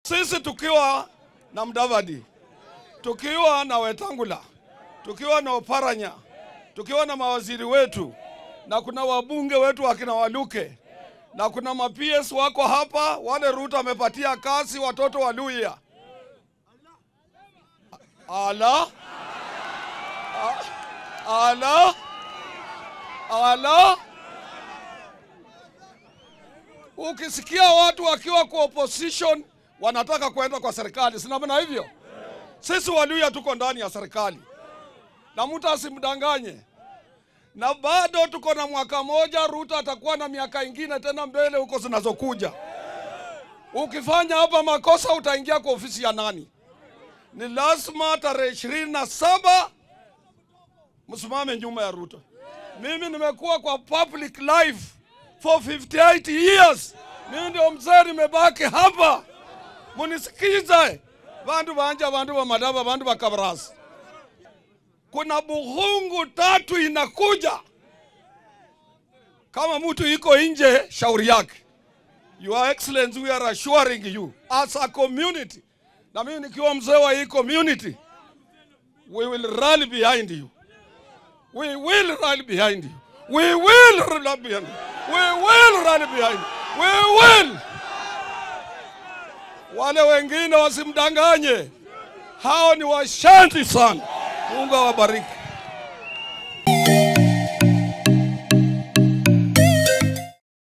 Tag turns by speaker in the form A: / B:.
A: Sisi tukiwa na Mudavadi, tukiwa na Wetangula, tukiwa na Oparanya, tukiwa na mawaziri wetu, na kuna wabunge wetu wakina Waluke, na kuna ma-PS wako hapa, wale Ruto amepatia kazi watoto wa Luhya. Ukisikia watu wakiwa kwa opposition wanataka kwenda kwa serikali, sina maana hivyo. Sisi Waluhya tuko ndani ya serikali, na mtu asimdanganye. Na bado tuko na mwaka moja, Ruto atakuwa na miaka ingine tena mbele huko zinazokuja. Ukifanya hapa makosa utaingia kwa ofisi ya nani? Ni lazima tarehe 27 msimame nyuma ya Ruto. Mimi nimekuwa kwa public life for 58 years. Mimi ndio mzee nimebaki hapa. Munisikize. Bandu banja, bandu wa Madaba, bandu wa Kabarasi. Kuna buhungu 3 inakuja. Kama mtu iko nje, shauri yake. Your Excellency, we are assuring you as a community. Na mimi nikiwa mzee wa hii community, we will rally behind you. We will rally behind you. We will rally behind you. We will rally behind you. We will. Wale wengine wasimdanganye. Hao ni washanti sana. Mungu awabariki.